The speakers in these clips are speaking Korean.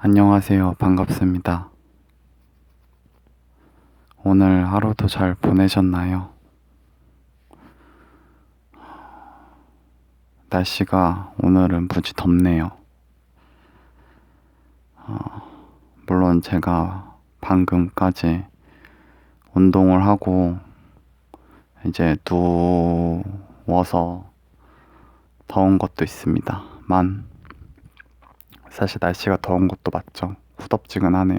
안녕하세요. 반갑습니다. 오늘 하루도 잘 보내셨나요? 날씨가 오늘은 무지 덥네요. 물론 제가 방금까지 운동을 하고 이제 누워서 더운 것도 있습니다. 사실 날씨가 더운 것도 맞죠. 후덥지근하네요.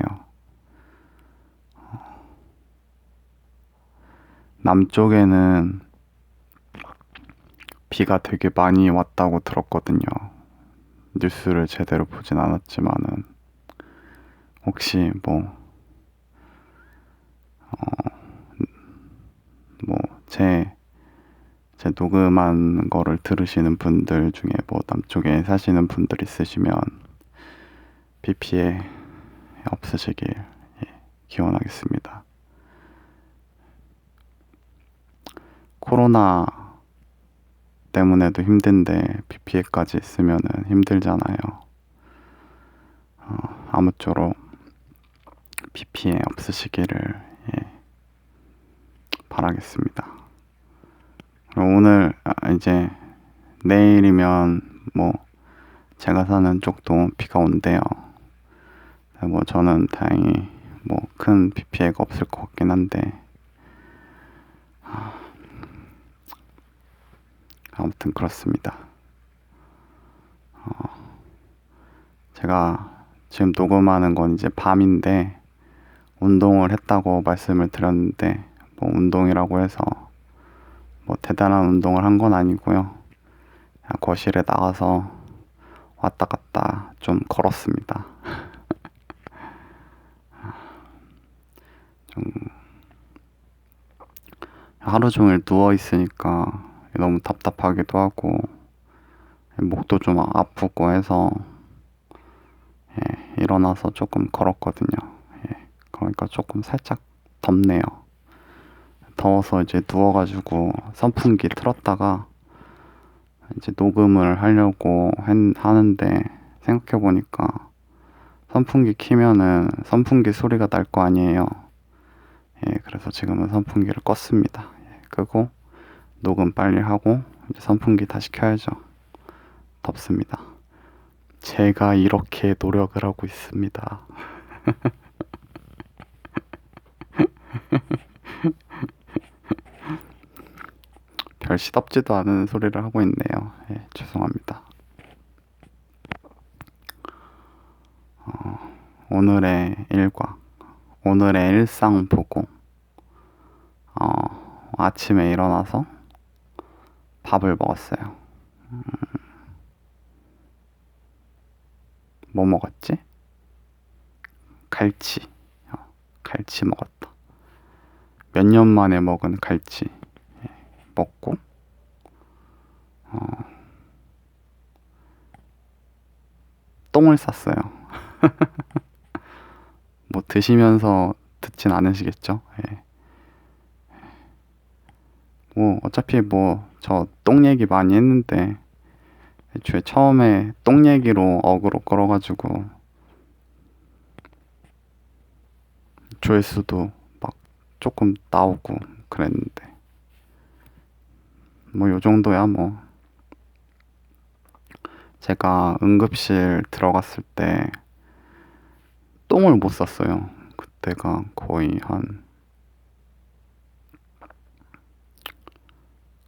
남쪽에는 비가 되게 많이 왔다고 들었거든요. 뉴스를 제대로 보진 않았지만은 혹시 뭐 제 녹음한 거를 들으시는 분들 중에 남쪽에 사시는 분들 있으시면 비 피해 없으시길 기원하겠습니다. 코로나 때문에도 힘든데 비 피해까지 있으면은 힘들잖아요. 아무쪼록 비 피해 없으시기를 바라겠습니다. 오늘 이제 내일이면 제가 사는 쪽도 비가 온대요. 저는 다행히 큰 비 피해가 없을 것 같긴 한데 아무튼 그렇습니다. 제가 지금 녹음하는 건 이제 밤인데 운동을 했다고 말씀을 드렸는데 운동이라고 해서 대단한 운동을 한 건 아니고요. 거실에 나가서 왔다 갔다 좀 걸었습니다. 좀 하루 종일 누워 있으니까 너무 답답하기도 하고 목도 좀 아프고 해서 일어나서 조금 걸었거든요. 그러니까 조금 살짝 덥네요. 더워서 이제 누워가지고 선풍기 틀었다가 이제 녹음을 하려고 하는데 생각해보니까 선풍기 키면은 선풍기 소리가 날 거 아니에요. 그래서 지금은 선풍기를 껐습니다. 끄고 녹음 빨리 하고 이제 선풍기 다시 켜야죠. 덥습니다. 제가 이렇게 노력을 하고 있습니다. 별 시덥지도 않은 소리를 하고 있네요. 죄송합니다. 오늘의 일과 오늘의 일상 보고 아침에 일어나서 밥을 먹었어요. 뭐 먹었지? 갈치. 갈치 먹었다. 몇 년 만에 먹은 갈치 먹고 똥을 쌌어요. 드시면서 듣진 않으시겠죠? 어차피 저 똥 얘기 많이 했는데 애초에 처음에 똥 얘기로 어그로 끌어가지고 조회수도 막 조금 나오고 그랬는데 요 정도야 제가 응급실 들어갔을 때 똥을 못 쌌어요. 그때가 거의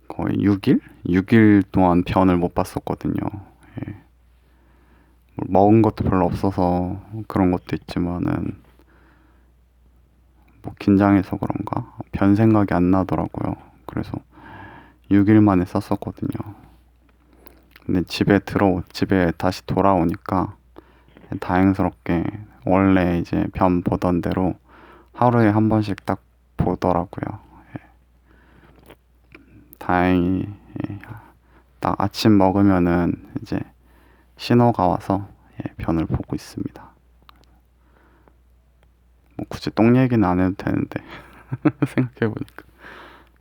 6일? 6일 동안 변을 못 봤었거든요. 먹은 것도 별로 없어서 그런 것도 있지만은 긴장해서 그런가 변 생각이 안 나더라고요. 그래서 6일 만에 쌌었거든요. 근데 집에 다시 돌아오니까 다행스럽게 원래 이제 변 보던 대로 하루에 한 번씩 딱 보더라고요. 다행히 딱 아침 먹으면은 이제 신호가 와서 변을 보고 있습니다. 굳이 똥 얘기는 안 해도 되는데 생각해보니까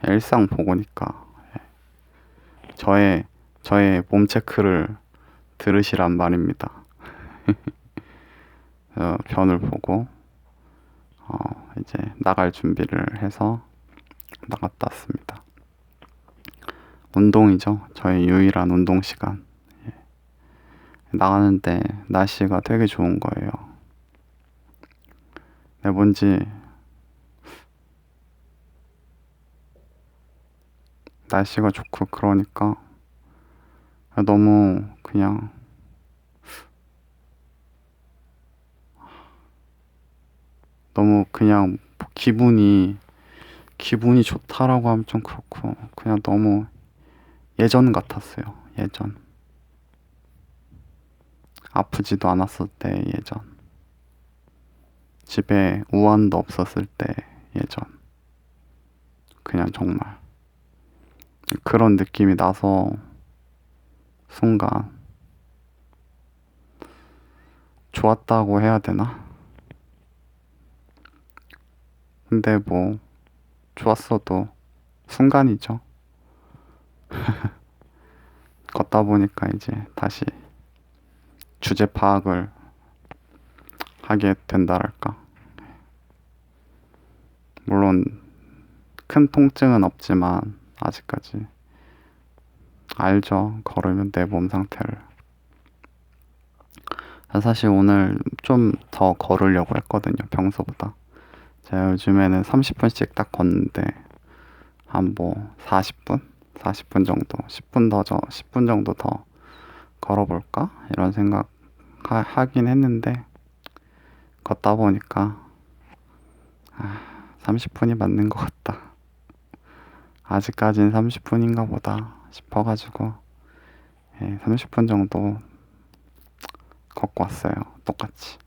일상 보고니까 저의 몸 체크를 들으시란 말입니다. 변을 보고 이제 나갈 준비를 해서 나갔다 왔습니다. 운동이죠. 저의 유일한 운동 시간. 나가는데 날씨가 되게 좋은 거예요. 뭔지 날씨가 좋고 그러니까 너무 그냥 너무 그냥 기분이 좋다라고 하면 좀 그렇고 그냥 너무 예전 같았어요. 예전. 아프지도 않았을 때 예전. 집에 우환도 없었을 때 예전. 그냥 정말 그런 느낌이 나서 순간 좋았다고 해야 되나? 근데 뭐 좋았어도 순간이죠. 걷다 보니까 이제 다시 주제 파악을 하게 된다랄까. 물론 큰 통증은 없지만 아직까지 알죠. 걸으면 내 몸 상태를. 사실 오늘 좀 더 걸으려고 했거든요. 평소보다. 제가 요즘에는 30분씩 딱 걷는데 한 뭐 40분? 40분 정도, 10분 정도 더 걸어볼까? 이런 생각 하긴 했는데 걷다 보니까 30분이 맞는 것 같다. 아직까진 30분인가 보다 싶어가지고 30분 정도 걷고 왔어요. 똑같이.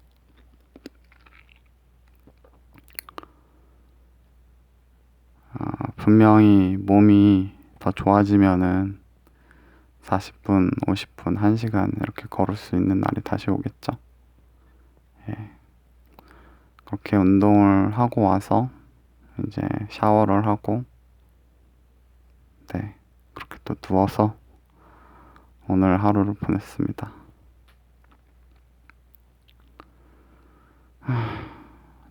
분명히 몸이 더 좋아지면은 40분, 50분, 1시간 이렇게 걸을 수 있는 날이 다시 오겠죠. 그렇게 운동을 하고 와서 이제 샤워를 하고 그렇게 또 누워서 오늘 하루를 보냈습니다.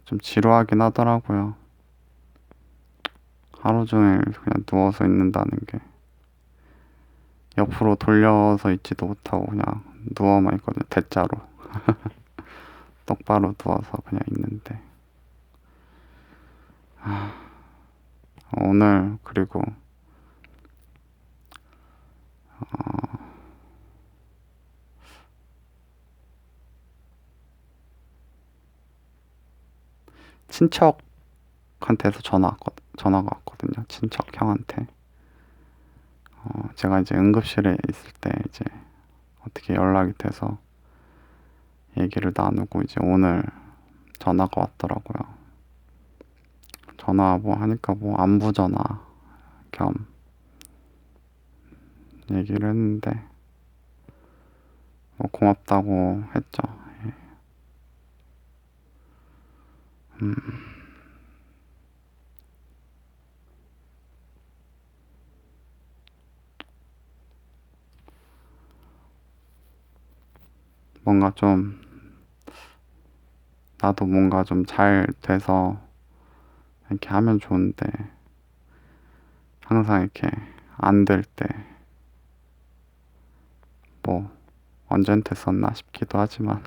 좀 지루하긴 하더라고요. 하루 종일 그냥 누워서 있는다는 게 옆으로 돌려서 있지도 못하고 그냥 누워만 있거든요. 대자로 똑바로 누워서 그냥 있는데 오늘 그리고 친척한테서 전화가 왔거든요. 친척 형한테. 제가 이제 응급실에 있을 때 이제 어떻게 연락이 돼서 얘기를 나누고 이제 오늘 전화가 왔더라고요. 전화 뭐 하니까 뭐 안부 전화 겸 얘기를 했는데 뭐 고맙다고 했죠. 뭔가 좀 나도 뭔가 좀 잘 돼서 이렇게 하면 좋은데 항상 이렇게 안 될 때 뭐 언젠 됐었나 싶기도 하지만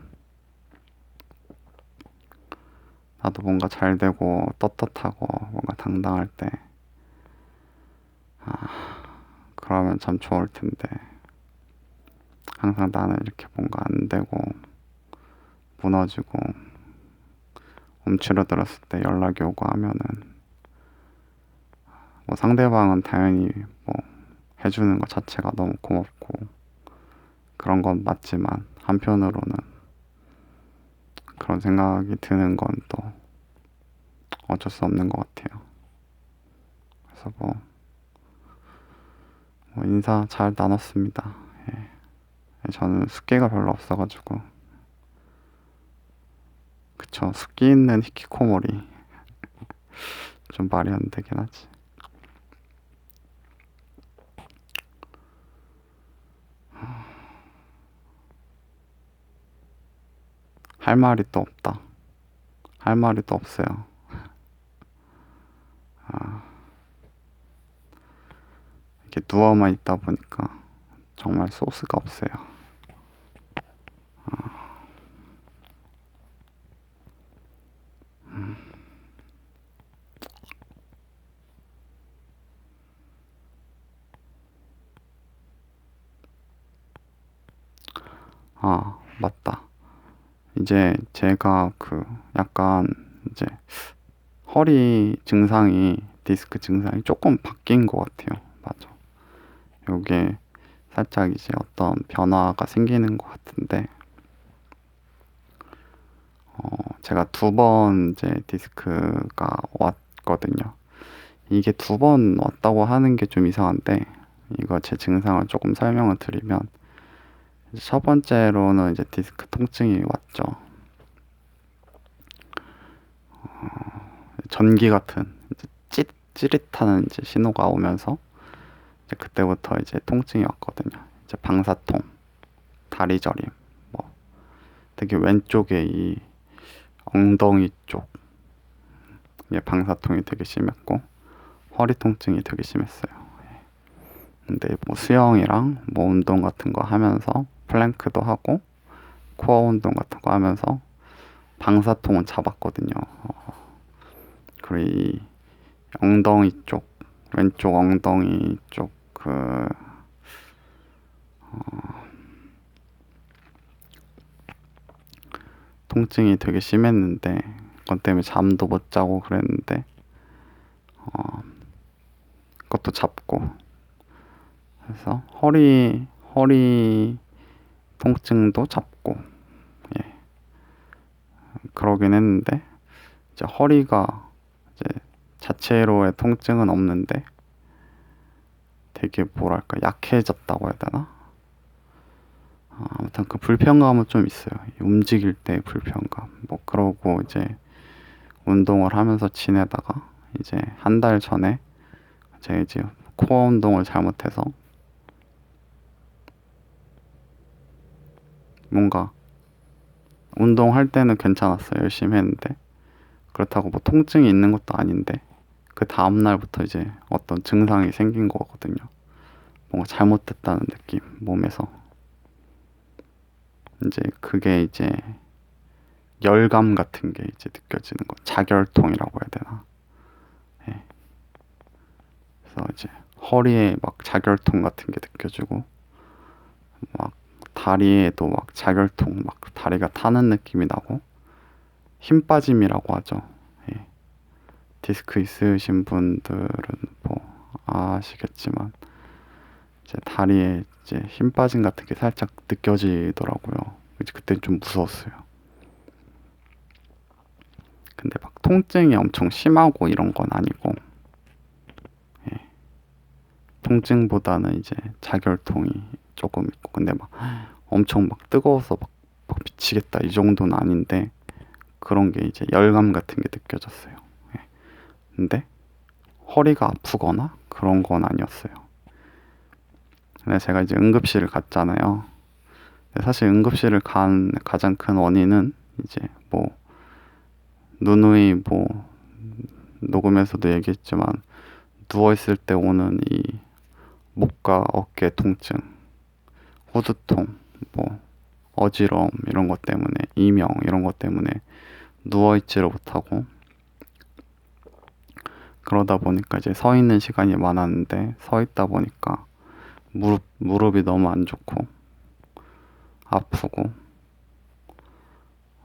나도 뭔가 잘 되고 떳떳하고 뭔가 당당할 때 그러면 참 좋을 텐데 항상 나는 이렇게 뭔가 안 되고 무너지고 움츠러들었을 때 연락이 오고 하면은 뭐 상대방은 당연히 뭐 해주는 것 자체가 너무 고맙고 그런 건 맞지만 한편으로는 그런 생각이 드는 건 또 어쩔 수 없는 것 같아요. 그래서 뭐 인사 잘 나눴습니다. 저는 숫기가 별로 없어가지고 그쵸. 숫기 있는 히키코모리 좀 말이 안 되긴 하지. 할 말이 또 없다. 할 말이 또 없어요. 이렇게 누워만 있다 보니까 정말 소스가 없어요. 아, 맞다. 이제 제가 그 약간 이제 허리 증상이 디스크 증상이 조금 바뀐 것 같아요. 맞아. 요게 살짝 이제 어떤 변화가 생기는 것 같은데 제가 두 번 이제 디스크가 왔거든요. 이게 두 번 왔다고 하는 게 좀 이상한데 이거 제 증상을 조금 설명을 드리면 첫 번째로는 이제 디스크 통증이 왔죠. 전기 같은 이제 찌릿하는 이제 신호가 오면서 이제 그때부터 이제 통증이 왔거든요. 이제 방사통, 다리 저림, 뭐 특히 왼쪽에 이 엉덩이 쪽 예, 방사통이 되게 심했고 허리 통증이 되게 심했어요. 근데 뭐 수영이랑 뭐 운동 같은 거 하면서 플랭크도 하고 코어 운동 같은 거 하면서 방사통은 잡았거든요. 그리고 이 엉덩이 쪽 왼쪽 엉덩이 쪽 그 통증이 되게 심했는데 그것 때문에 잠도 못 자고 그랬는데 그것도 잡고 그래서 허리 통증도 잡고 예 그러긴 했는데 이제 허리가 이제 자체로의 통증은 없는데 되게 뭐랄까 약해졌다고 해야 되나? 아무튼 그 불편감은 좀 있어요. 움직일 때 불편감. 뭐 그러고 이제 운동을 하면서 지내다가 이제 한 달 전에 제가 이제 코어 운동을 잘못해서 뭔가 운동할 때는 괜찮았어요. 열심히 했는데 그렇다고 뭐 통증이 있는 것도 아닌데 그 다음 날부터 이제 어떤 증상이 생긴 거거든요. 뭔가 잘못됐다는 느낌 몸에서 이제 그게 이제 열감 같은 게 이제 느껴지는 거. 자결통이라고 해야 되나? 예. 그래서 이제 허리에 막 자결통 같은 게 느껴지고 막 다리에도 막 자결통 막 다리가 타는 느낌이 나고 힘 빠짐이라고 하죠. 예. 디스크 있으신 분들은 뭐 아시겠지만 이제 다리에 이제 힘 빠짐 같은 게 살짝 느껴지더라고요. 이제 그때 좀 무서웠어요. 근데 막 통증이 엄청 심하고 이런 건 아니고 예. 통증보다는 이제 자결통이 조금 있고 근데 막 엄청 막 뜨거워서 막 미치겠다 이 정도는 아닌데 그런 게 이제 열감 같은 게 느껴졌어요. 예. 근데 허리가 아프거나 그런 건 아니었어요. 근데 제가 이제 응급실을 갔잖아요. 근데 사실 응급실을 간 가장 큰 원인은 이제 뭐 누누이 뭐 녹음에서도 얘기했지만 누워있을 때 오는 이 목과 어깨 통증, 후두통, 뭐 어지러움 이런 것 때문에 이명 이런 것 때문에 누워있지를 못하고 그러다 보니까 이제 서 있는 시간이 많았는데 서 있다 보니까 무릎이 너무 안 좋고 아프고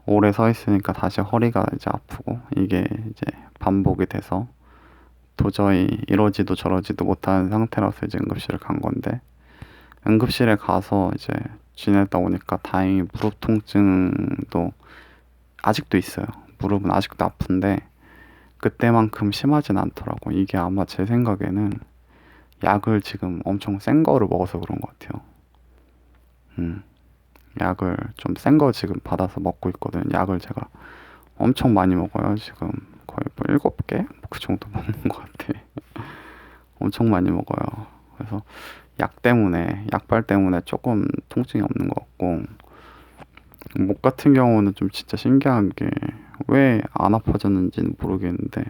오래 서 있으니까 다시 허리가 이제 아프고 이게 이제 반복이 돼서 도저히 이러지도 저러지도 못하는 상태라서 이제 응급실을 간 건데 응급실에 가서 이제 지내다 보니까 다행히 무릎 통증도 아직도 있어요. 무릎은 아직도 아픈데 그때만큼 심하진 않더라고. 이게 아마 제 생각에는 약을 지금 엄청 센 거를 먹어서 그런 것 같아요. 약을 좀 센 거 지금 받아서 먹고 있거든요. 약을 제가 엄청 많이 먹어요. 지금 거의 뭐 7개? 그 정도 먹는 것 같아. 엄청 많이 먹어요. 그래서 약발 때문에 조금 통증이 없는 것 같고 목 같은 경우는 좀 진짜 신기한 게 왜 안 아파졌는지는 모르겠는데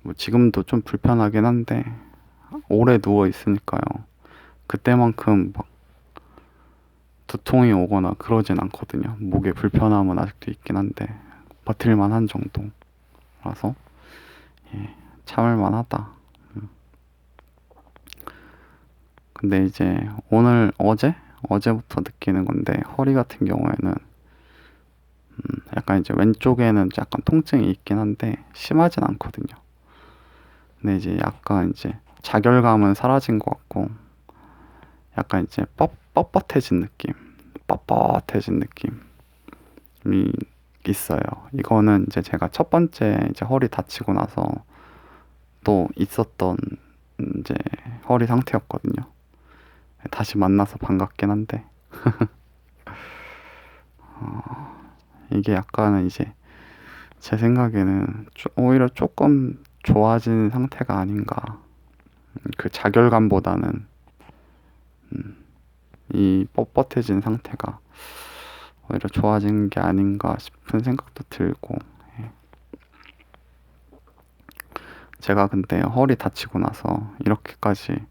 뭐 지금도 좀 불편하긴 한데 오래 누워 있으니까요. 그때만큼 막 두통이 오거나 그러진 않거든요. 목에 불편함은 아직도 있긴 한데 버틸만 한 정도라서 예, 참을만 하다. 근데 이제 오늘 어제부터 느끼는 건데 허리 같은 경우에는 약간 이제 왼쪽에는 약간 통증이 있긴 한데 심하진 않거든요. 근데 이제 약간 이제 자결감은 사라진 것 같고 약간 이제 뻣뻣해진 느낌, 뻣뻣해진 느낌이 있어요. 이거는 이제 제가 첫 번째 이제 허리 다치고 나서 또 있었던 이제 허리 상태였거든요. 다시 만나서 반갑긴 한데 이게 약간은 이제 제 생각에는 오히려 조금 좋아진 상태가 아닌가. 그 자결감보다는 이 뻣뻣해진 상태가 오히려 좋아진 게 아닌가 싶은 생각도 들고. 예. 제가 근데 허리 다치고 나서 이렇게까지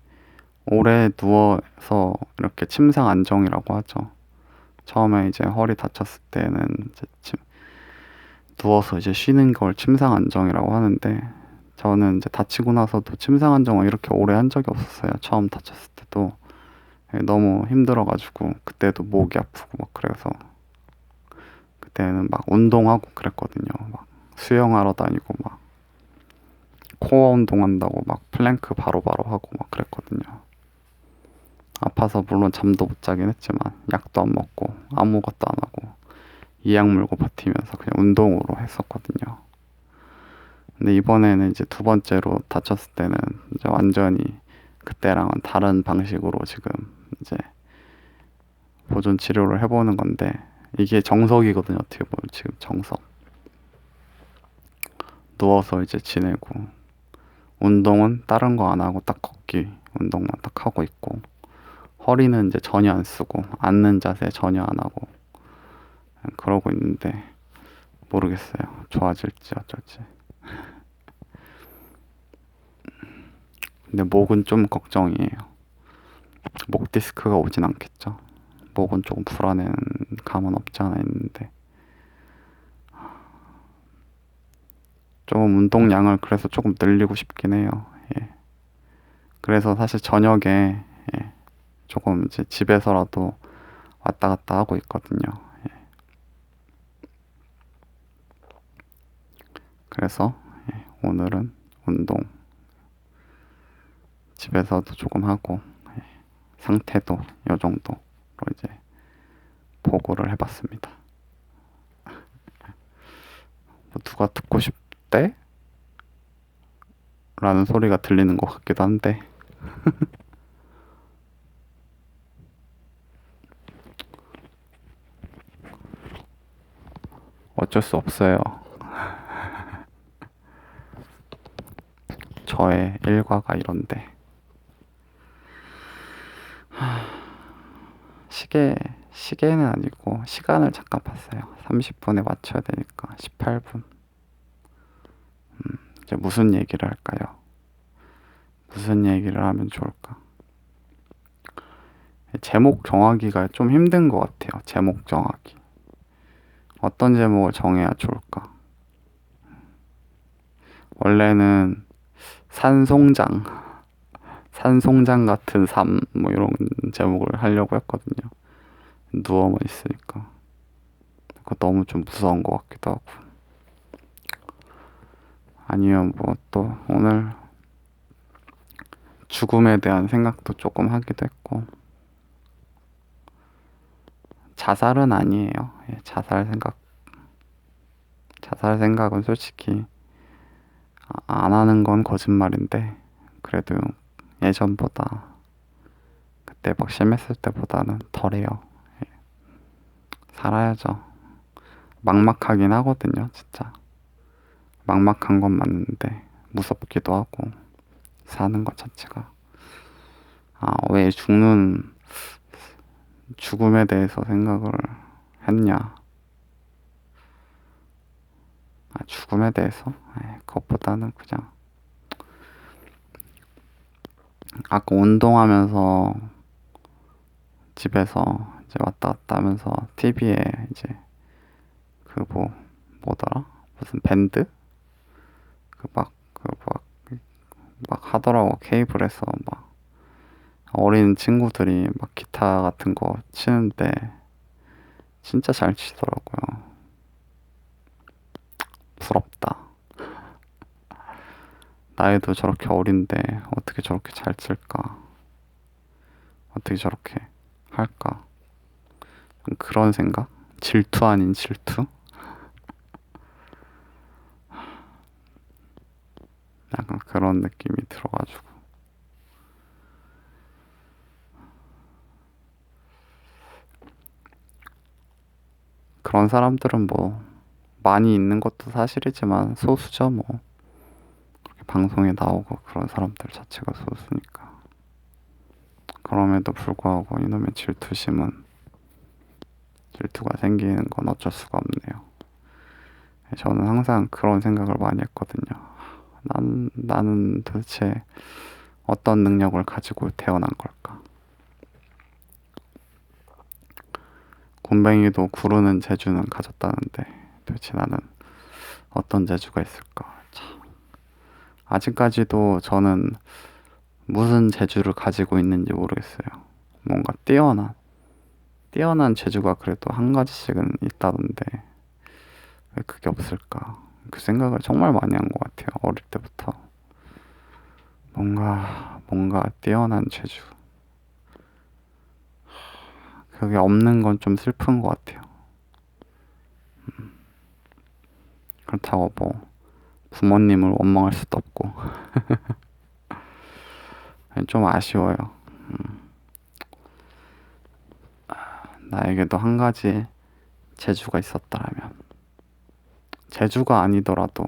오래 누워서 이렇게 침상 안정이라고 하죠. 처음에 이제 허리 다쳤을 때는 이제 누워서 이제 쉬는 걸 침상 안정이라고 하는데 저는 이제 다치고 나서도 침상 안정을 이렇게 오래 한 적이 없었어요. 처음 다쳤을 때도 너무 힘들어가지고 그때도 목이 아프고 막 그래서 그때는 막 운동하고 그랬거든요. 막 수영하러 다니고 막 코어 운동한다고 막 플랭크 바로바로 하고 막 그랬거든요. 아파서 물론 잠도 못 자긴 했지만 약도 안 먹고 아무것도 안 하고 이약 물고 버티면서 그냥 운동으로 했었거든요. 근데 이번에는 이제 두 번째로 다쳤을 때는 이제 완전히 그때랑은 다른 방식으로 지금 이제 보존 치료를 해보는 건데 이게 정석이거든요. 어떻게 보면 지금 정석. 누워서 이제 지내고 운동은 다른 거 안 하고 딱 걷기 운동만 딱 하고 있고 허리는 이제 전혀 안 쓰고 앉는 자세 전혀 안 하고 그러고 있는데 모르겠어요. 좋아질지 어쩔지. 근데 목은 좀 걱정이에요. 목 디스크가 오진 않겠죠. 목은 조금 불안한 감은 없지 않아 있는데 조금 운동량을 그래서 조금 늘리고 싶긴 해요. 예. 그래서 사실 저녁에 예, 조금 이제 집에서라도 왔다 갔다 하고 있거든요. 예. 그래서 예, 오늘은 운동 집에서도 조금 하고 예, 상태도 요 정도로 이제 보고를 해봤습니다. 뭐 누가 듣고 싶대? 라는 소리가 들리는 것 같기도 한데 어쩔 수 없어요. 저의 일과가 이런데 시계는 아니고 시간을 잠깐 봤어요. 30분에 맞춰야 되니까 18분. 이제 무슨 얘기를 할까요? 무슨 얘기를 하면 좋을까? 제목 정하기가 좀 힘든 것 같아요. 제목 정하기. 어떤 제목을 정해야 좋을까? 원래는 산송장, 산송장 같은 삶, 뭐 이런 제목을 하려고 했거든요. 누워만 있으니까. 그거 너무 좀 무서운 것 같기도 하고. 아니면 뭐 또 오늘 죽음에 대한 생각도 조금 하기도 했고. 자살은 아니에요. 예, 자살 생각은 솔직히 안 하는 건 거짓말인데, 그래도 예전보다, 그때 막 심했을 때보다는 덜해요. 예, 살아야죠. 막막하긴 하거든요, 진짜. 막막한 건 맞는데, 무섭기도 하고, 사는 것 자체가. 왜 죽음에 대해서 생각을 했냐? 죽음에 대해서? 그것보다는 그냥 아까 운동하면서 집에서 이제 왔다 갔다 하면서 TV에 이제 그 뭐더라? 무슨 밴드? 막 하더라고. 케이블에서 막 어린 친구들이 막 기타 같은 거 치는데 진짜 잘 치더라고요. 부럽다. 나이도 저렇게 어린데 어떻게 저렇게 잘 칠까? 어떻게 저렇게 할까? 그런 생각? 질투 아닌 질투? 약간 그런 느낌이 들어가지고. 그런 사람들은 뭐 많이 있는 것도 사실이지만 소수죠 뭐. 그렇게 방송에 나오고 그런 사람들 자체가 소수니까. 그럼에도 불구하고 이놈의 질투가 생기는 건 어쩔 수가 없네요. 저는 항상 그런 생각을 많이 했거든요. 나는 도대체 어떤 능력을 가지고 태어난 걸까? 굼벵이도 구르는 재주는 가졌다는데 도대체 나는 어떤 재주가 있을까? 참. 아직까지도 저는 무슨 재주를 가지고 있는지 모르겠어요. 뭔가 뛰어난 재주가 그래도 한 가지씩은 있다던데 왜 그게 없을까? 그 생각을 정말 많이 한 것 같아요. 어릴 때부터. 뭔가 뛰어난 재주. 그게 없는 건 좀 슬픈 것 같아요. 그렇다고 뭐 부모님을 원망할 수도 없고 좀 아쉬워요. 나에게도 한 가지 재주가 있었다라면 재주가 아니더라도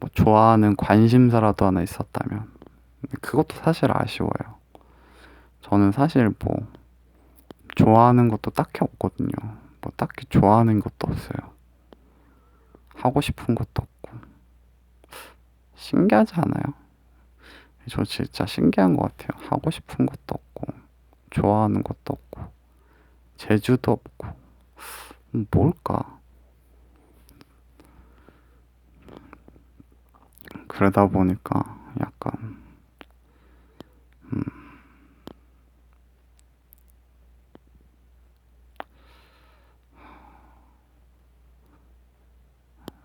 뭐 좋아하는 관심사라도 하나 있었다면 그것도 사실 아쉬워요. 저는 사실 뭐 좋아하는 것도 딱히 없거든요. 뭐 딱히 좋아하는 것도 없어요. 하고 싶은 것도 없고 신기하지 않아요? 저 진짜 신기한 것 같아요. 하고 싶은 것도 없고 좋아하는 것도 없고 재주도 없고 뭘까? 그러다 보니까 약간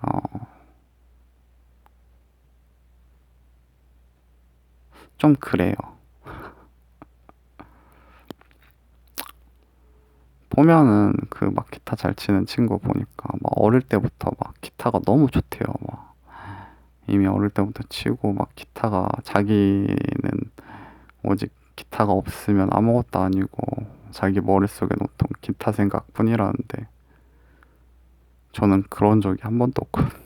어, 좀 그래요. 보면은 그 막 기타 잘 치는 친구 보니까 막 어릴 때부터 막 기타가 너무 좋대요. 막 이미 어릴 때부터 치고 막 기타가 자기는 오직 기타가 없으면 아무것도 아니고 자기 머릿속엔 온통 기타 생각뿐이라는데 저는 그런 적이 한 번도 없거든요.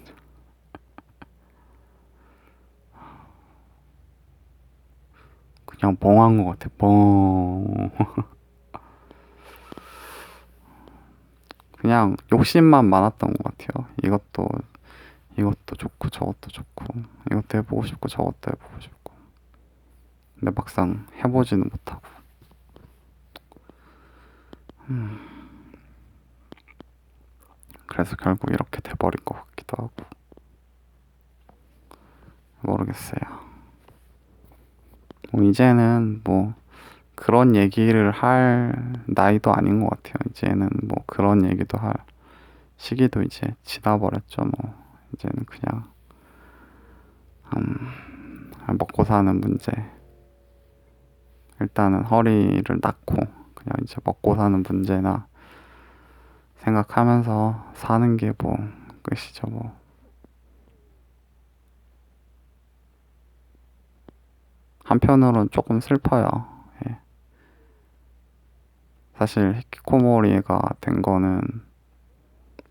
그냥 멍한 것 같아. 멍. 그냥 욕심만 많았던 것 같아요. 이것도 좋고 저것도 좋고 이것도 해보고 싶고 저것도 해보고 싶고 근데 막상 해보지는 못하고 그래서 결국 이렇게 돼버린 것 같기도 하고 모르겠어요. 뭐 이제는 뭐 그런 얘기를 할 나이도 아닌 것 같아요. 이제는 뭐 그런 얘기도 할 시기도 이제 지나버렸죠. 뭐 이제는 그냥 먹고 사는 문제. 일단은 허리를 낳고 그냥 이제 먹고 사는 문제나 생각하면서 사는 게 뭐 끝이죠. 뭐 한편으로는 조금 슬퍼요. 예. 사실 히키코모리가 된 거는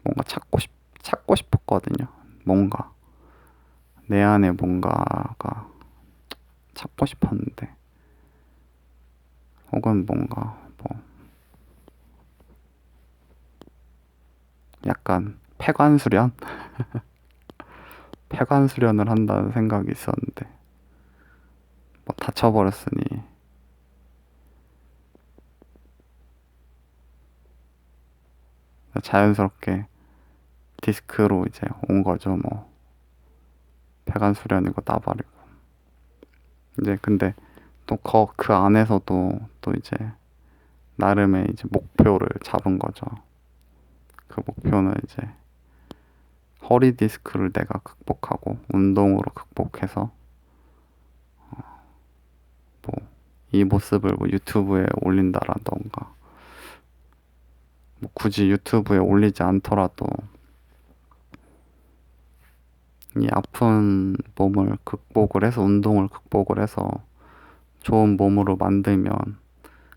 뭔가 찾고 싶었거든요. 뭔가 내 안에 뭔가가 찾고 싶었는데 혹은 뭔가 뭐 약간 폐관 수련? 폐관 수련을 한다는 생각이 있었는데 뭐 다쳐버렸으니 자연스럽게 디스크로 이제 온 거죠. 뭐 폐관 수련이고 나발이고 이제 근데 또 그 안에서도 또 이제 나름의 이제 목표를 잡은 거죠. 그 목표는 이제 허리 디스크를 내가 극복하고 운동으로 극복해서 뭐 이 모습을 뭐 유튜브에 올린다라던가 뭐 굳이 유튜브에 올리지 않더라도 이 아픈 몸을 극복을 해서 운동을 극복을 해서 좋은 몸으로 만들면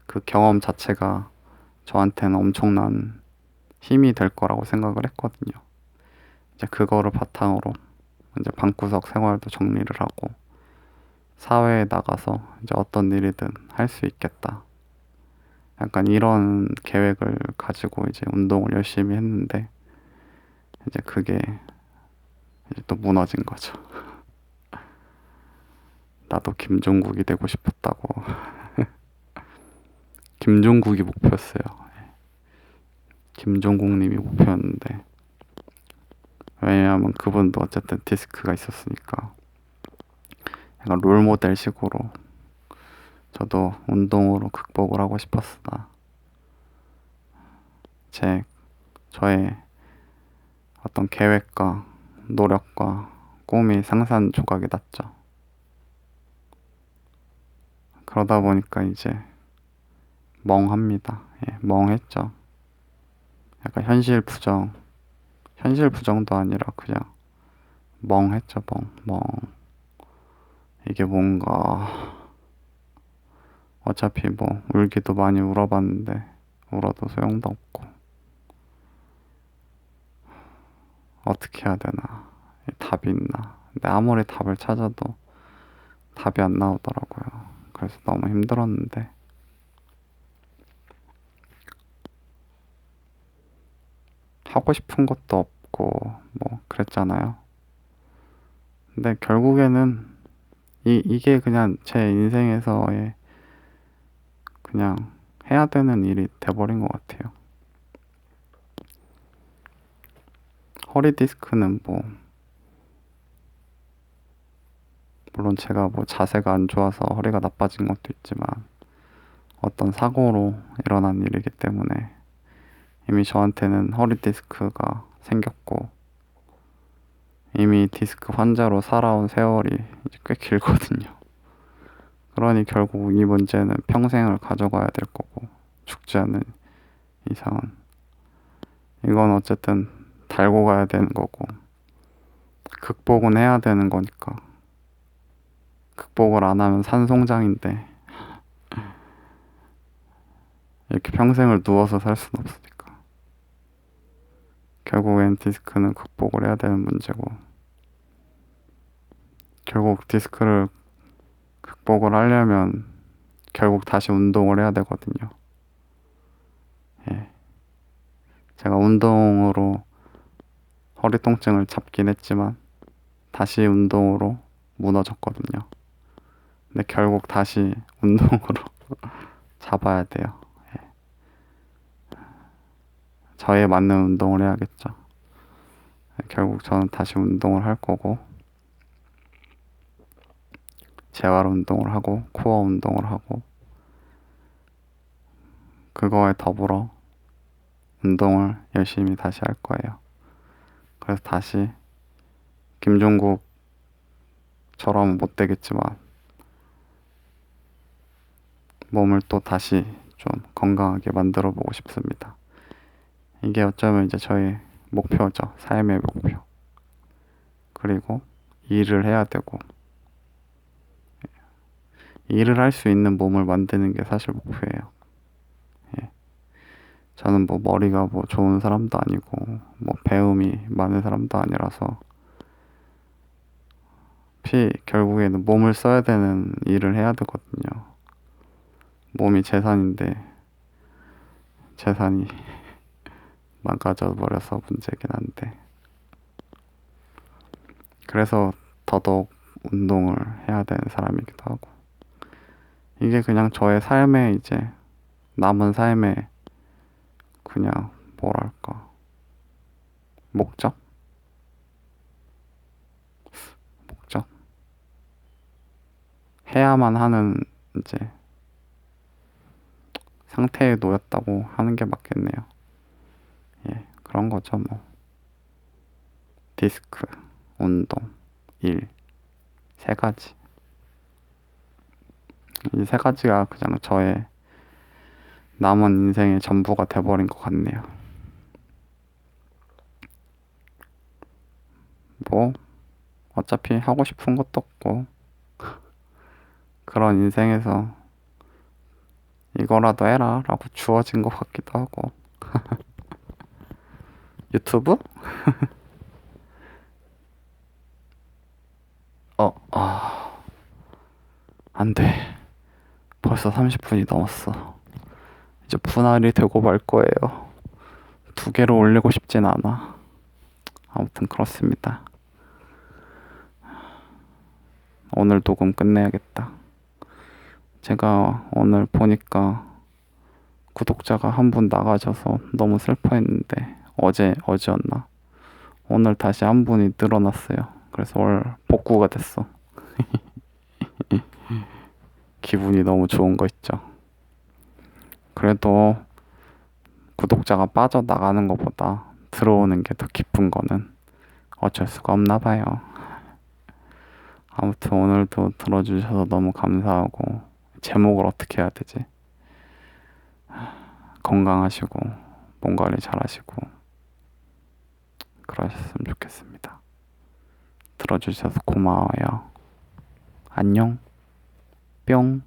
그 경험 자체가 저한테는 엄청난 힘이 될 거라고 생각을 했거든요. 이제 그거를 바탕으로 이제 방구석 생활도 정리를 하고 사회에 나가서 이제 어떤 일이든 할 수 있겠다. 약간 이런 계획을 가지고 이제 운동을 열심히 했는데 이제 그게 이제 또 무너진 거죠. 나도 김종국이 되고 싶었다고. 김종국이 목표였어요. 김종국님이 목표였는데 왜냐하면 그분도 어쨌든 디스크가 있었으니까 약간 롤모델식으로 저도 운동으로 극복을 하고 싶었으나 저의 어떤 계획과 노력과 꿈이 상산조각이 났죠. 그러다 보니까 이제 멍합니다. 예, 멍했죠. 약간 현실 부정도 아니라 그냥 멍했죠, 멍. 이게 뭔가 어차피 뭐 울기도 많이 울어봤는데 울어도 소용도 없고 어떻게 해야 되나 답이 있나 근데 아무리 답을 찾아도 답이 안 나오더라고요. 그래서 너무 힘들었는데 하고 싶은 것도 없고 뭐 그랬잖아요. 근데 결국에는 이게 그냥 제 인생에서의 그냥 해야 되는 일이 돼버린 것 같아요. 허리 디스크는 뭐 물론 제가 뭐 자세가 안 좋아서 허리가 나빠진 것도 있지만 어떤 사고로 일어난 일이기 때문에 이미 저한테는 허리 디스크가 생겼고 이미 디스크 환자로 살아온 세월이 이제 꽤 길거든요. 그러니 결국 이 문제는 평생을 가져가야 될 거고 죽지 않는 이상은 이건 어쨌든 달고 가야 되는 거고 극복은 해야 되는 거니까 극복을 안 하면 산송장인데 이렇게 평생을 누워서 살 수는 없으니까 결국엔 디스크는 극복을 해야 되는 문제고 결국 디스크를 극복을 하려면 결국 다시 운동을 해야 되거든요. 예. 제가 운동으로 허리 통증을 잡긴 했지만 다시 운동으로 무너졌거든요. 근데 결국 다시 운동으로 잡아야 돼요. 예. 저에 맞는 운동을 해야겠죠. 결국 저는 다시 운동을 할 거고 재활 운동을 하고 코어 운동을 하고 그거에 더불어 운동을 열심히 다시 할 거예요. 그래서 다시 김종국처럼 못 되겠지만 몸을 또 다시 좀 건강하게 만들어 보고 싶습니다. 이게 어쩌면 이제 저의 목표죠. 삶의 목표. 그리고 일을 해야 되고 일을 할 수 있는 몸을 만드는 게 사실 목표예요. 예. 저는 뭐 머리가 뭐 좋은 사람도 아니고 뭐 배움이 많은 사람도 아니라서 결국에는 몸을 써야 되는 일을 해야 되거든요. 몸이 재산인데 재산이 망가져 버려서 문제긴 한데. 그래서 더더욱 운동을 해야 되는 사람이기도 하고. 이게 그냥 저의 삶의 이제 남은 삶의 그냥 뭐랄까 목적? 목적? 해야만 하는 이제 상태에 놓였다고 하는 게 맞겠네요. 예, 그런 거죠 뭐. 디스크, 운동, 일, 세 가지. 이 세 가지가 그냥 저의 남은 인생의 전부가 돼버린 것 같네요. 뭐 어차피 하고 싶은 것도 없고 그런 인생에서 이거라도 해라 라고 주어진 것 같기도 하고. 유튜브? 안 돼. 벌써 30분이 넘었어. 이제 분할이 되고 말 거예요. 두 개로 올리고 싶진 않아. 아무튼 그렇습니다. 오늘 녹음 끝내야겠다. 제가 오늘 보니까 구독자가 한 분 나가셔서 너무 슬퍼했는데 어제였나? 오늘 다시 한 분이 늘어났어요. 그래서 오늘 복구가 됐어. 기분이 너무 좋은 거 있죠. 그래도 구독자가 빠져나가는 것보다 들어오는 게 더 기쁜 거는 어쩔 수가 없나 봐요. 아무튼 오늘도 들어주셔서 너무 감사하고, 제목을 어떻게 해야 되지? 건강하시고 몸 관리 잘하시고 그러셨으면 좋겠습니다. 들어주셔서 고마워요. 안녕. 뿅.